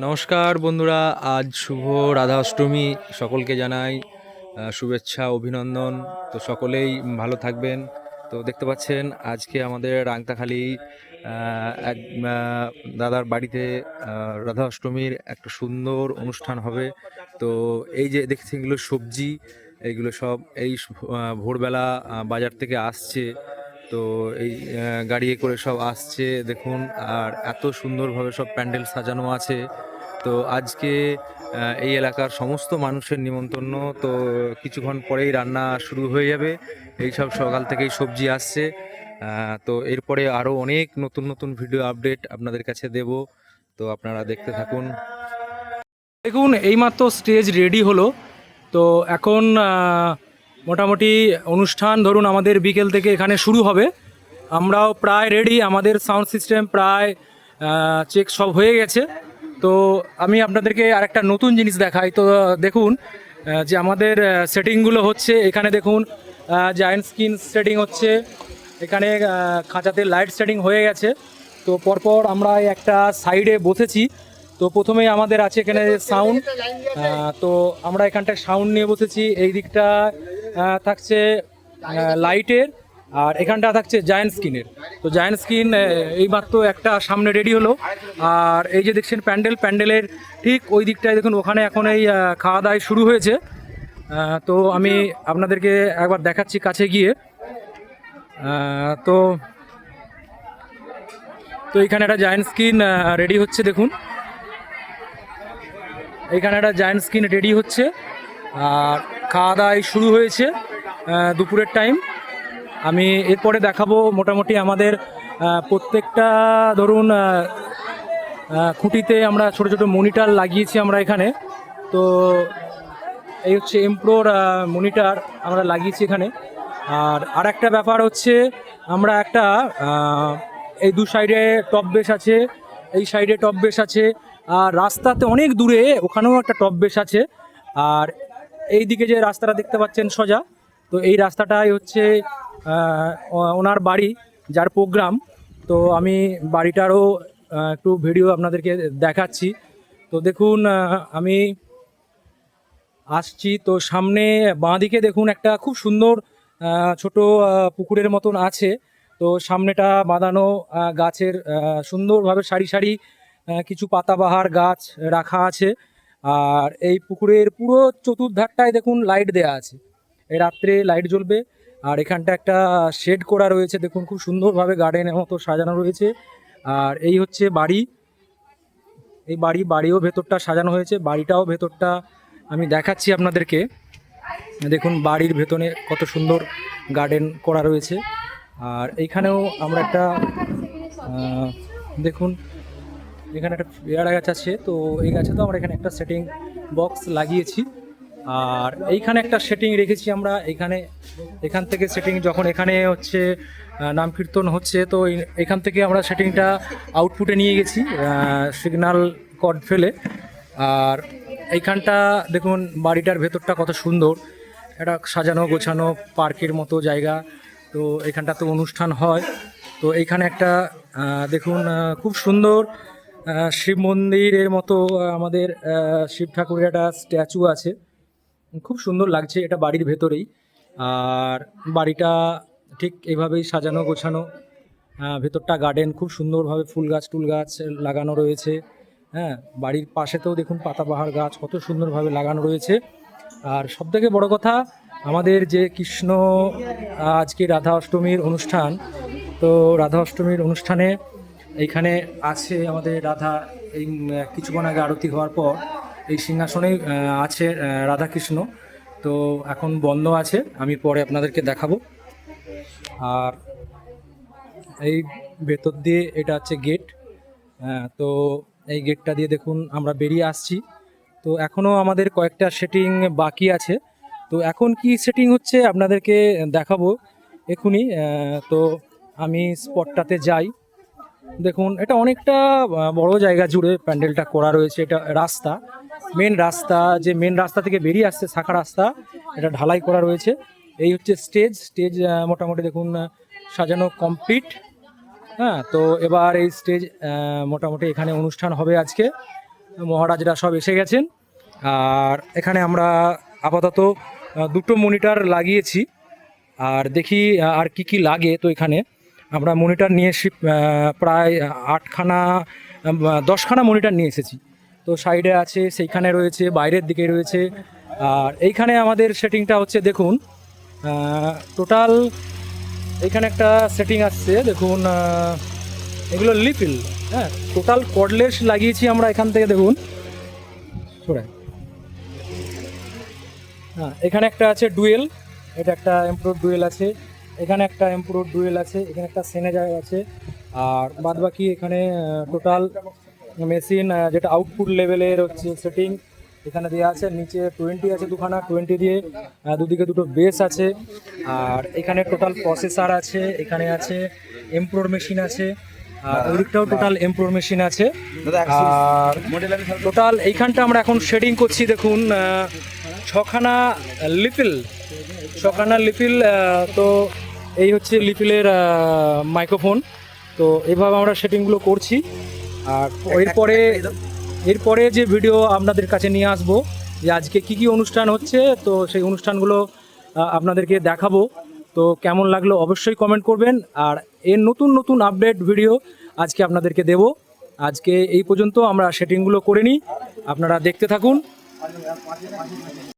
নমস্কার বন্ধুরা, আজ শুভ রাধা অষ্টমী। সকলকে জানাই শুভেচ্ছা, অভিনন্দন। তো সকলেই ভালো থাকবেন। তো দেখতে পাচ্ছেন আজকে আমাদের রাংতাখালী এক দাদার বাড়িতে রাধা অষ্টমীর একটা সুন্দর অনুষ্ঠান হবে। তো এই যে দেখছেন এগুলো সবজি, এইগুলো সব এই ভোরবেলা বাজার থেকে আসছে। তো এই গাড়ি করে সব আসছে দেখুন, আর এত সুন্দরভাবে সব প্যান্ডেল সাজানো আছে। তো আজকে এই এলাকার সমস্ত মানুষের নিমন্ত্রণ। তো কিছুক্ষণ পরেই রান্না শুরু হয়ে যাবে। এই সব সকাল থেকেই সবজি আসছে। তো এরপরে আরও অনেক নতুন নতুন ভিডিও আপডেট আপনাদের কাছে দেব। তো আপনারা দেখতে থাকুন। দেখুন, এইমাত্র স্টেজ রেডি হলো। তো এখন মোটামুটি অনুষ্ঠান ধরুন আমাদের বিকেল থেকে এখানে শুরু হবে। আমরাও প্রায় রেডি, আমাদের সাউন্ড সিস্টেম প্রায় চেক সব হয়ে গেছে। তো আমি আপনাদেরকে আরেকটা নতুন জিনিস দেখাই। তো দেখুন যে আমাদের সেটিংগুলো হচ্ছে এখানে। দেখুন জায়েন্ট স্ক্রিন সেটিং হচ্ছে এখানে, খাঁচাতে লাইট সেটিং হয়ে গেছে। তো পরপর আমরা একটা সাইডে বসেছি। তো প্রথমেই আমাদের আছে এখানে সাউন্ড। তো আমরা এখানটায় সাউন্ড নিয়ে বসেছি। এই দিকটা থাকছে লাইটের, আর এখানটা থাকছে জায়েন্ট স্ক্রিনের। তো জায়েন্ট স্ক্রিন এইমাত্র একটা সামনে রেডি হলো। আর এই যে দেখছেন প্যান্ডেলের ঠিক ওই দিকটায় দেখুন, ওখানে এখন এই খাওয়া দাওয়া শুরু হয়েছে। তো আমি আপনাদেরকে একবার দেখাচ্ছি কাছে গিয়ে। তো তো এখানে একটা জায়েন্ট স্ক্রিন রেডি হচ্ছে দেখুন। এখানে একটা জায়েন্ট স্ক্রিন রেডি হচ্ছে, আর খাওয়া দাওয়া শুরু হয়েছে দুপুরের টাইম। আমি এরপরে দেখাবো মোটামুটি আমাদের প্রত্যেকটা ধরুন খুঁটিতে আমরা ছোট ছোট মনিটর লাগিয়েছি আমরা এখানে। তো এই হচ্ছে এমপ্রোর মনিটর আমরা লাগিয়েছি এখানে। আর একটা ব্যাপার হচ্ছে আমরা একটা এই দু সাইডে টপ বেস আছে, এই সাইডে টপ বেস আছে, আর রাস্তাতে অনেক দূরে ওখানেও একটা টপ বেস আছে। আর এই দিকে যে রাস্তাটা দেখতে পাচ্ছেন সোজা, তো এই রাস্তাটাই হচ্ছে ওনার বাড়ি, যার প্রোগ্রাম। তো আমি বাড়িটারও একটু ভিডিও আপনাদেরকে দেখাচ্ছি। তো দেখুন আমি আসছি। তো সামনে বাঁদিকে দেখুন একটা খুব সুন্দর ছোট পুকুরের মতন আছে। তো সামনেটা বাঁধানো গাছের সুন্দরভাবে সারি সারি কিছু পাতাবাহার গাছ রাখা আছে। আর এই পুকুরের পুরো চতুর্ধারটায় দেখুন লাইট দেয়া আছে, এই রাত্রে লাইট জ্বলবে। আর এখানটা একটা শেড করা রয়েছে দেখুন, খুব সুন্দরভাবে গার্ডেনের মতো সাজানো রয়েছে। আর এই হচ্ছে বাড়ি, এই বাড়িও ভেতরটা সাজানো হয়েছে, বাড়িটাও ভেতরটা আমি দেখাচ্ছি আপনাদেরকে। দেখুন বাড়ির ভেতরে কত সুন্দর গার্ডেন করা রয়েছে। আর এইখানেও আমরা একটা দেখুন এখানে একটা পেয়ারা গাছ আছে। তো এই গাছে তো আমরা এখানে একটা সেটিং বক্স লাগিয়েছি। আর এইখানে একটা সেটিং রেখেছি আমরা এখানে। এখান থেকে সেটিং যখন এখানে হচ্ছে নাম কীর্তন হচ্ছে, তো এখান থেকে আমরা সেটিংটা আউটপুটে নিয়ে গেছি সিগন্যাল কর্ড ফেলে। আর এইখানটা দেখুন বাড়িটার ভেতরটা কত সুন্দর, একটা সাজানো গোছানো পার্কের মতো জায়গা। তো এখানটা তো অনুষ্ঠান হয়। তো এইখানে একটা দেখুন খুব সুন্দর শিব মন্দিরের মতো আমাদের শিব ঠাকুরের একটা স্ট্যাচু আছে, খুব সুন্দর লাগছে। এটা বাড়ির ভেতরেই। আর বাড়িটা ঠিক এইভাবেই সাজানো গোছানো, ভেতরটা গার্ডেন, খুব সুন্দরভাবে ফুল গাছ টুল গাছ লাগানো রয়েছে। হ্যাঁ, বাড়ির পাশেতেও দেখুন পাতাবাহার গাছ কত সুন্দরভাবে লাগানো রয়েছে। আর সবথেকে বড় কথা, আমাদের যে কৃষ্ণ আজকে রাধা অষ্টমীর অনুষ্ঠান, তো রাধা অষ্টমীর অনুষ্ঠানে এইখানে আছে আমাদের রাধা। এই কিছুক্ষণ আগে আরতি হওয়ার পর এই সিংহাসনেই আছে রাধাকৃষ্ণ। তো এখন বন্ধ আছে, আমি পরে আপনাদেরকে দেখাবো। আর এই ভেতর দিয়ে এটা হচ্ছে গেট। তো এই গেটটা দিয়ে দেখুন আমরা বেরিয়ে আসছি। তো এখনও আমাদের কয়েকটা সেটিং বাকি আছে। তো এখন কি সেটিং হচ্ছে আপনাদেরকে দেখাবো এখনই। তো আমি স্পটটাতে যাই। দেখুন এটা অনেকটা বড় জায়গা জুড়ে প্যান্ডেলটা করা রয়েছে। এটা রাস্তা, মেন রাস্তা, যে মেন রাস্তা থেকে বেরিয়ে আসছে শাখা রাস্তা, এটা ঢালাই করা রয়েছে। এই হচ্ছে স্টেজ মোটামুটি দেখুন সাজানো কমপ্লিট। হ্যাঁ, তো এবার এই স্টেজ মোটামুটি এখানে অনুষ্ঠান হবে আজকে। মহারাজরা সব এসে গেছেন। আর এখানে আমরা আপাতত দুটো মনিটর লাগিয়েছি, আর দেখি আর কি কি লাগে। তো এখানে আমরা মনিটর নিয়ে এসেছি প্রায় 8খানা 10খানা মনিটর নিয়ে এসেছি। তো সাইডে আছে, সেইখানে রয়েছে, বাইরের দিকে রয়েছে। আর এইখানে আমাদের সেটিংটা হচ্ছে দেখুন, টোটাল এইখানে একটা সেটিং আসছে দেখুন, এগুলো লিপিল, হ্যাঁ, টোটাল কর্ডলেস লাগিয়েছি আমরা এখান থেকে দেখুন। সরে হ্যাঁ, এখানে একটা আছে ডুয়েল, এটা একটা এমপ্রোড ডুয়েল আছে, এখানে একটা এমপ্রোড ডুয়েল আছে, এখানে একটা সেনেজার আছে। আর বাদ বাকি এখানে টোটাল মেশিন যেটা আউটপুট লেভেলের হচ্ছে সেটিং এখানে দেওয়া আছে। নিচে 20 আছে দুখানা, 20 দিয়ে দুদিকে দুটো বেস আছে। আর এখানে টোটাল প্রসেসর আছে, এখানে আছে এমপ্রোড মেশিন আছে, আর ওইদিকটাও টোটাল এমপ্রোড মেশিন আছে। আর টোটাল এইখানটা আমরা এখন শেডিং করছি দেখুন, 6খানা লিপিল, 6খানা লিপিল। তো এই হচ্ছে লিপিলের মাইক্রোফোন। তো এইভাবে আমরা সেটিংগুলো করছি। আর এরপরে যে ভিডিও আপনাদের কাছে নিয়ে আসবো যে আজকে কি কি অনুষ্ঠান হচ্ছে, তো সেই অনুষ্ঠানগুলো আপনাদেরকে দেখাবো। তো কেমন লাগলো অবশ্যই কমেন্ট করবেন। আর এর নতুন নতুন আপডেট ভিডিও আজকে আপনাদেরকে দেব। আজকে এই পর্যন্ত আমরা সেটিংগুলো করে নিই, আপনারা দেখতে থাকুন।